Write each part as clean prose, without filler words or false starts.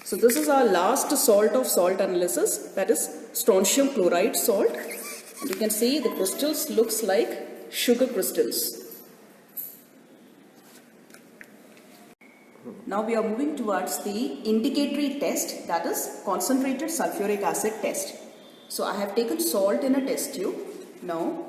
So this is our last salt of salt analysis, that is strontium chloride salt. And you can see the crystals looks like sugar crystals. Now we are moving towards the indicatory test, that is concentrated sulfuric acid test. So I have taken salt in a test tube. Now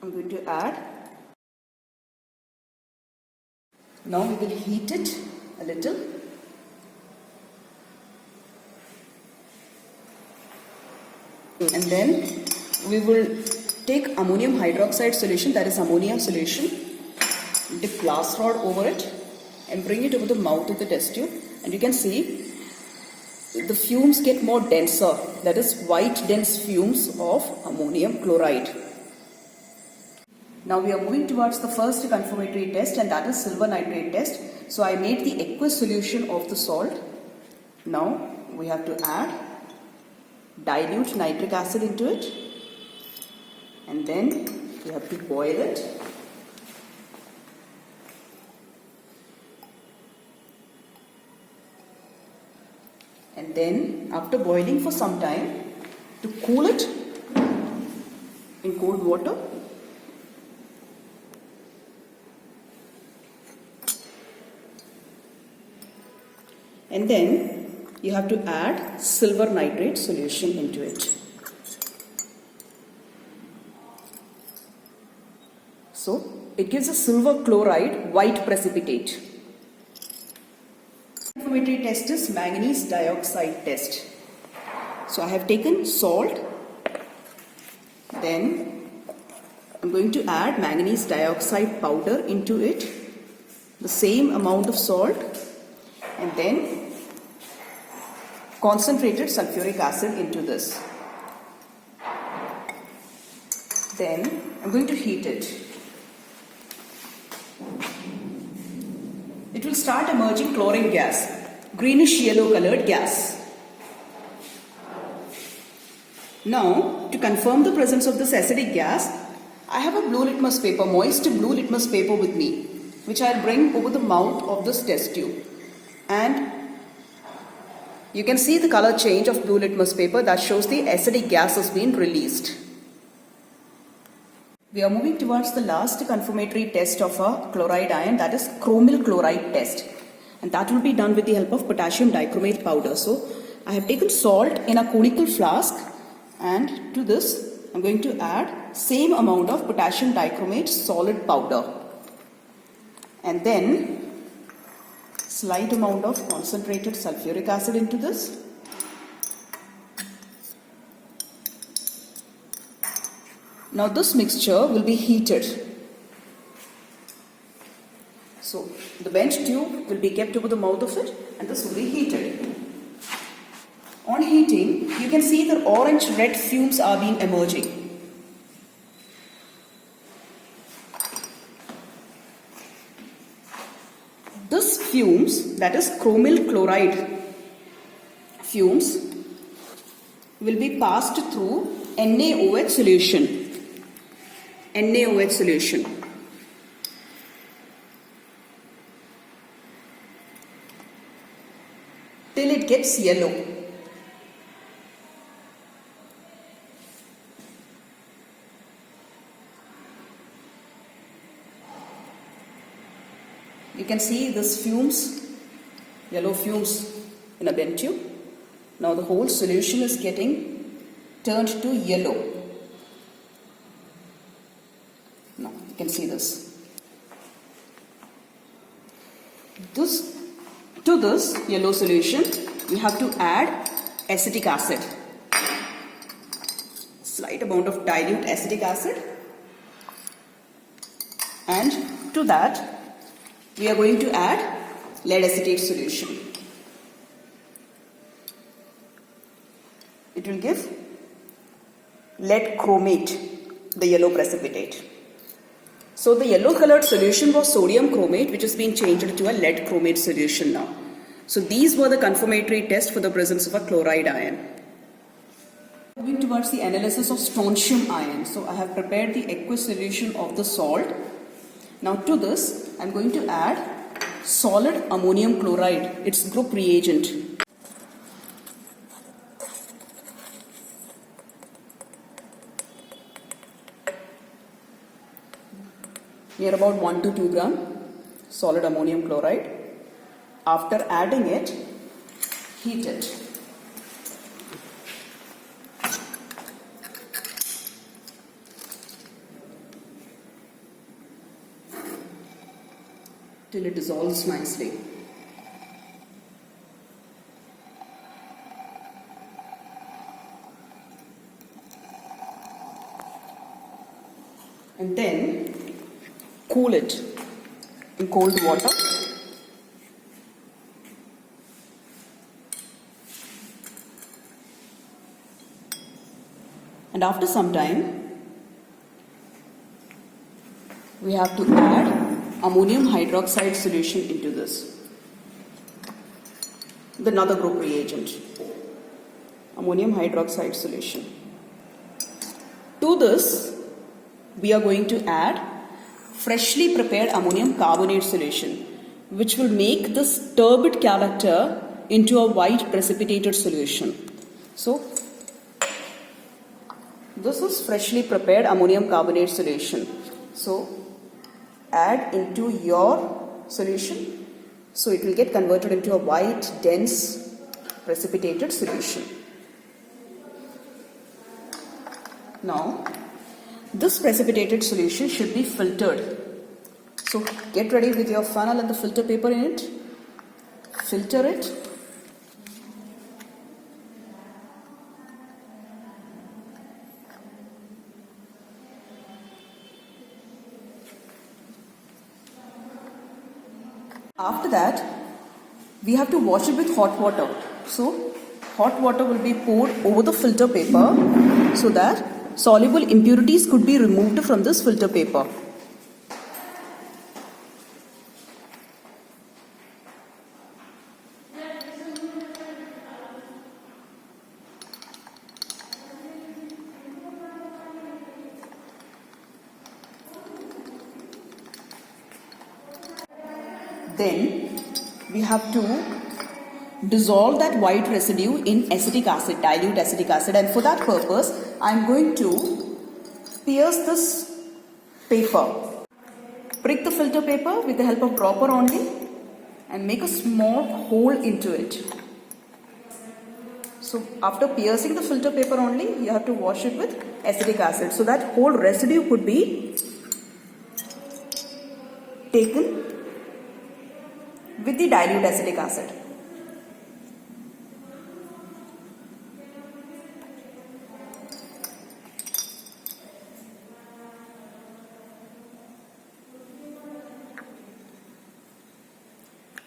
I'm going to add. Now we will heat it a little. And then we will take ammonium hydroxide solution, that is ammonia solution, dip glass rod over it and bring it over the mouth of the test tube, and you can see the fumes get more denser, that is white dense fumes of ammonium chloride. Now we are moving towards the first confirmatory test, and that is silver nitrate test. So I made the aqueous solution of the salt. Now we have to add dilute nitric acid into it, and then you have to boil it. And then after boiling for some time, to cool it in cold water. And then you have to add silver nitrate solution into it. So it gives a silver chloride white precipitate. Confirmatory test is manganese dioxide test. So I have taken salt, then I'm going to add manganese dioxide powder into it, the same amount of salt, and then concentrated sulfuric acid into this. Then I'm going to heat it. It will start emerging chlorine gas, greenish yellow colored gas. Now, to confirm the presence of this acidic gas, I have a blue litmus paper, moist blue litmus paper with me, which I'll bring over the mouth of this test tube. And you can see the color change of blue litmus paper, that shows the acidic gas has been released. We are moving towards the last confirmatory test of a chloride ion, that is chromyl chloride test. And that will be done with the help of potassium dichromate powder. So I have taken salt in a conical flask, and to this I'm going to add same amount of potassium dichromate solid powder. And then slight amount of concentrated sulfuric acid into this. Now this mixture will be heated. So the bench tube will be kept over the mouth of it, and this will be heated. On heating, you can see the orange red fumes are being emerging. This fumes, that is chromyl chloride fumes, will be passed through NaOH solution. NaOH solution. Till it gets yellow. You can see this fumes, yellow fumes in a bent tube. Now the whole solution is getting turned to yellow. Now you can see this. To this yellow solution, we have to add acetic acid. Slight amount of dilute acetic acid. And to that, we are going to add lead acetate solution. It will give lead chromate, the yellow precipitate. So the yellow colored solution was sodium chromate, which has been changed to a lead chromate solution now. So these were the confirmatory tests for the presence of a chloride ion. Moving towards the analysis of strontium ion. So I have prepared the aqueous solution of the salt. Now to this, I am going to add solid ammonium chloride, its group reagent. Near about 1 to 2 gram solid ammonium chloride. After adding it, heat it. Till it dissolves nicely. And then cool it in cold water. And after some time, we have to add ammonium hydroxide solution into this. Another group reagent, ammonium hydroxide solution. To this, we are going to add freshly prepared ammonium carbonate solution, which will make this turbid character into a white precipitated solution. So, this is freshly prepared ammonium carbonate solution. So, add into your solution, so it will get converted into a white dense precipitated solution. Now this precipitated solution should be filtered, so get ready with your funnel and the filter paper in it. Filter it. After that, we have to wash it with hot water. So, hot water will be poured over the filter paper so that soluble impurities could be removed from this filter paper. Then we have to dissolve that white residue in acetic acid, dilute acetic acid, and for that purpose I am going to pierce this paper. Prick the filter paper with the help of dropper only and make a small hole into it. So after piercing the filter paper only, you have to wash it with acetic acid so that whole residue could be taken with the dilute acetic acid.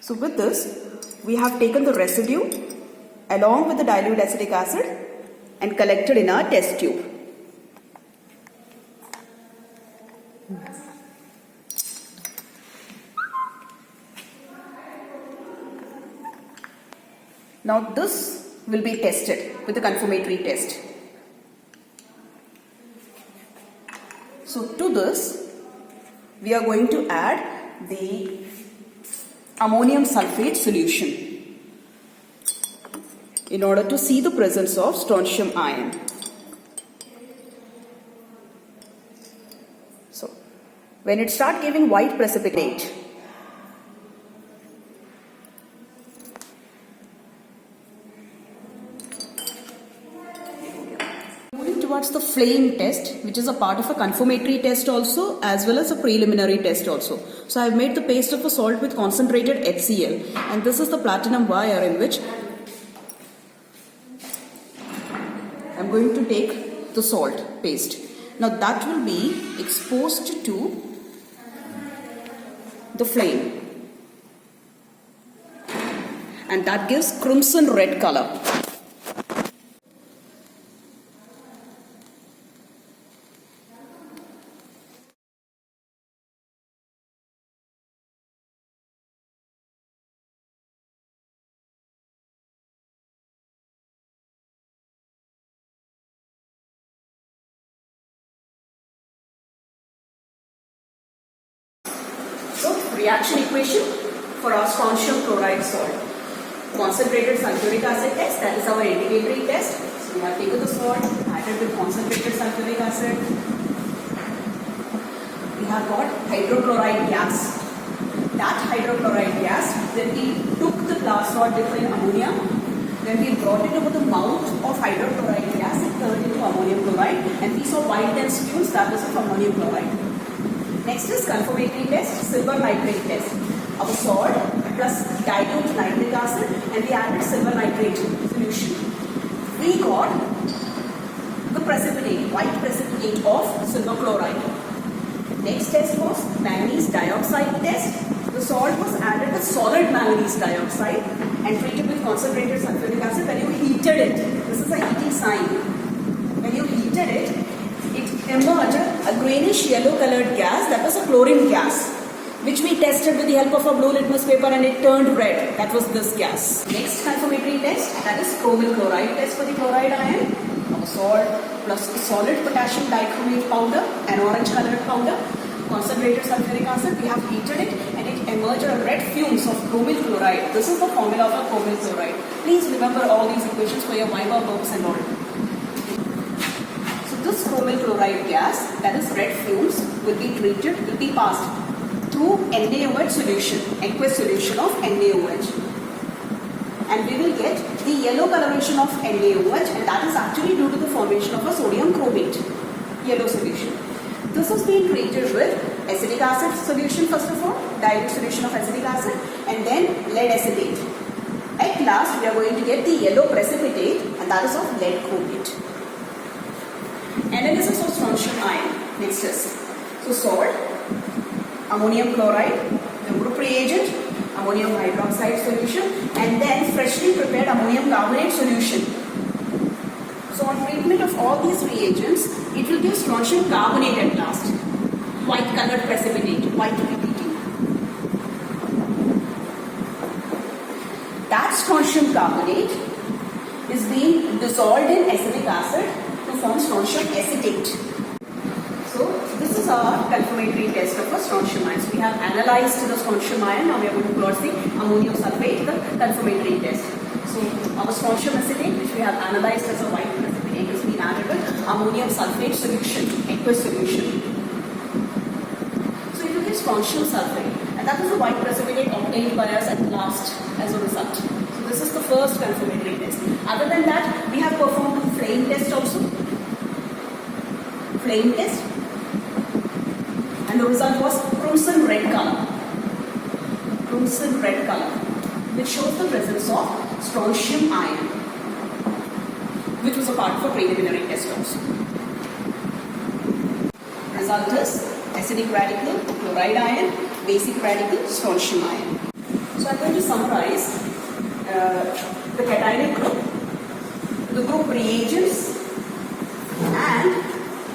So with this, we have taken the residue along with the dilute acetic acid and collected in our test tube. Now this will be tested with a confirmatory test. So to this, we are going to add the ammonium sulfate solution in order to see the presence of strontium ion. So when it starts giving white precipitate, towards the flame test, which is a part of a confirmatory test also as well as a preliminary test also. So I have made the paste of a salt with concentrated HCl, and this is the platinum wire in which I am going to take the salt paste. Now that will be exposed to the flame, and that gives crimson red color. So reaction equation, for our strontium chloride salt. Concentrated sulfuric acid test, that is our indicatory test. So we have taken the salt, added with concentrated sulfuric acid. We have got hydrochloride gas. That hydrochloride gas, then we took the glass rod dipped in ammonia, then we brought it over the mouth of hydrochloride gas, it turned into ammonium chloride, and we saw white dense fumes, that was of ammonium chloride. Next is confirmatory test, silver nitrate test. Our salt plus dilute nitric acid, and we added silver nitrate solution. We got the precipitate, white precipitate of silver chloride. Next test was manganese dioxide test. The salt was added with solid manganese dioxide and treated with concentrated sulfuric acid. When you heated it, this is a heating sign. When you heated it, it emerged a greenish yellow colored gas, that was a chlorine gas, which we tested with the help of a blue litmus paper and it turned red. That was this gas. Next confirmatory test, that is chromyl chloride test for the chloride ion. Our salt plus solid potassium dichromate powder, an orange colored powder, concentrated sulfuric acid, we have heated it and it emerged a red fumes of chromyl chloride. This is the formula for chromyl chloride. Please remember all these equations for your viva purpose and all. So this chromyl chloride gas, that is red fumes, will be treated, will be passed through NaOH solution, aqueous solution of NaOH. And we will get the yellow coloration of NaOH, and that is actually due to the formation of a sodium chromate, yellow solution. This is being treated with acetic acid solution first of all, dilute solution of acetic acid, and then lead acetate. At last, we are going to get the yellow precipitate, and that is of lead chromate. Analysis of strontium ion. Next is, so salt, ammonium chloride, the group reagent, ammonium hydroxide solution, and then freshly prepared ammonium carbonate solution. So on treatment of all these reagents, it will give strontium carbonate at last. White colored precipitate, white PPT. That strontium carbonate is being dissolved in acetic acid to form strontium acetate. So this is our confirmatory test of a strontium ion. So we have analyzed the strontium ion. Now we are going to plot the ammonium sulfate, the confirmatory test. So our strontium acetate, which we have analyzed as a white precipitate, is being added with ammonium sulfate solution, aqueous solution. So if you get strontium sulfate, and that is the white precipitate obtained by us at last as a result. So this is the first confirmatory test. Other than that, we have performed a flame test also. Flame test. And the result was crimson red color. Crimson red color, which shows the presence of strontium ion, which was a part of a preliminary test also. Result is acidic radical, chloride ion, basic radical, strontium ion. So I'm going to summarize the cationic group, the group reagents, and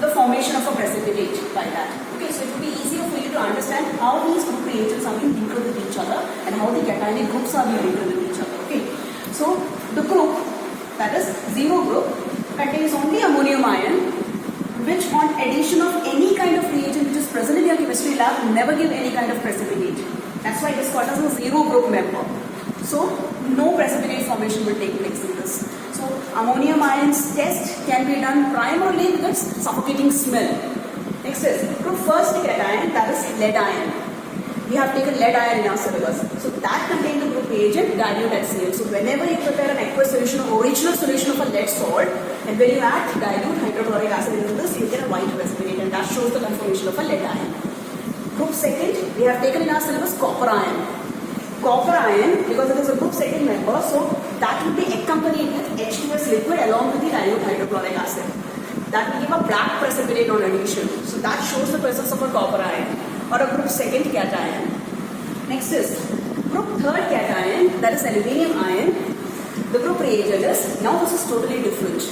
the formation of a precipitate by that. Okay, so it will be easier for you to understand how these group reagents are being linked with each other and how the cationic groups are being linked with each other. Okay, so the group, that is zero group, contains only ammonium ion, which on addition of any kind of reagent which is present in your chemistry lab will never give any kind of precipitate. That's why it is called as a zero group member. So no precipitate formation will take place in this. So ammonium ions test can be done primarily with its suffocating smell. Next is group first cation, that is lead ion. We have taken lead ion in our syllabus. So that contains the group reagent dilute HCl. So whenever you prepare an aqueous solution or original solution of a lead salt, and when you add dilute hydrochloric acid into this, you get a white precipitate, and that shows the conformation of a lead ion. Group second, we have taken in our syllabus copper ion. Copper ion, because it is a group second member, so that will be accompanied with H2S liquid along with the dilute hydrochloric acid. That will give a black precipitate on addition. So that shows the presence of a copper ion or a group second cation. Next is group third cation, that is aluminium ion. The group reagent is, now this is totally different.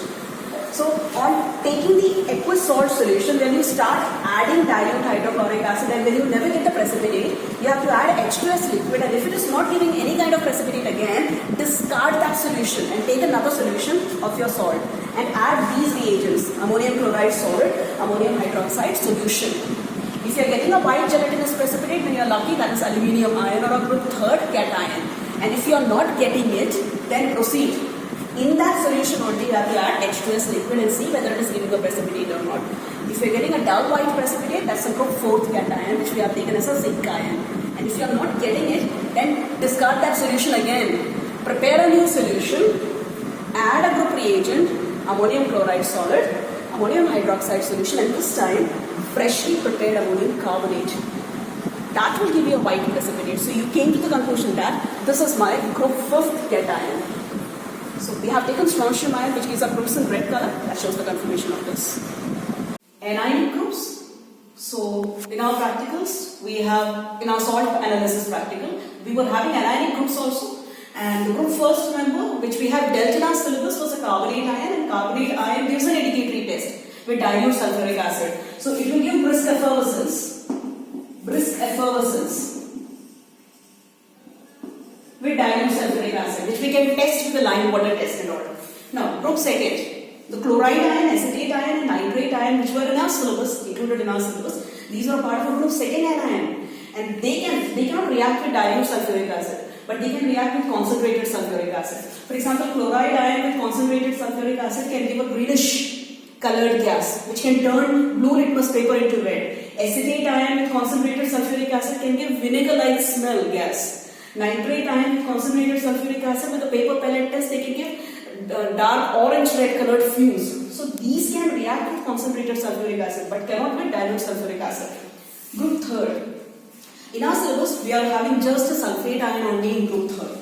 So on taking the aqueous salt solution, when you start adding dilute hydrochloric acid and when you never get the precipitate, you have to add H2S liquid, and if it is not giving any kind of precipitate again, discard that solution and take another solution of your salt and add these reagents, ammonium chloride solid, ammonium hydroxide solution. If If you're getting a white gelatinous precipitate, then you're lucky, that is aluminium ion or a group third cation. And if you're not getting it, then proceed. In that solution only, you have to add H2S liquid and see whether it is giving a precipitate or not. If you're getting a dull white precipitate, that's a group fourth cation, which we have taken as a zinc ion. And if you're not getting it, then discard that solution again. Prepare a new solution, add a group reagent, ammonium chloride solid, ammonium hydroxide solution, and this time freshly prepared ammonium carbonate. That will give you a white precipitate. So you came to the conclusion that this is my group fifth cation. So we have taken strontium ion, which gives a crimson red color. That shows the conformation of this. Anionic groups. So in our practicals, we have, in our salt analysis practical, we were having anionic groups also. And the group first, remember, which we have dealt in our syllabus, was a carbonate ion, and carbonate ion gives an indicatory test with dilute sulfuric acid. So it will give brisk effervescence with dilute sulfuric acid, which we can test with the lime water test and all. Now, group second, the chloride ion, acetate ion, and nitrate ion, which were in our syllabus, included in our syllabus, these are part of a group second anion, and they cannot react with dilute sulfuric acid, but they can react with concentrated sulfuric acid. For example, chloride ion with concentrated sulfuric acid can give a greenish colored gas, which can turn blue litmus paper into red. Acetate ion with concentrated sulfuric acid can give vinegar-like smell gas. Nitrate ion with concentrated sulfuric acid, with a paper pellet test, they can give dark orange-red colored fumes. So these can react with concentrated sulfuric acid, but cannot with dilute sulfuric acid. Group third. In our syllabus, we are having just a sulfate ion only in group third.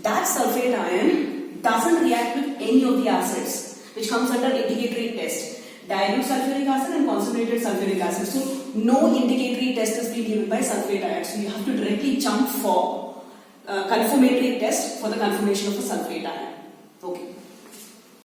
That sulfate ion doesn't react with any of the acids, which comes under indicatory test. Dilute sulfuric acid and concentrated sulfuric acid. So no indicatory test is being given by sulfate ion. So you have to directly jump for confirmatory test for the conformation of the sulfate ion.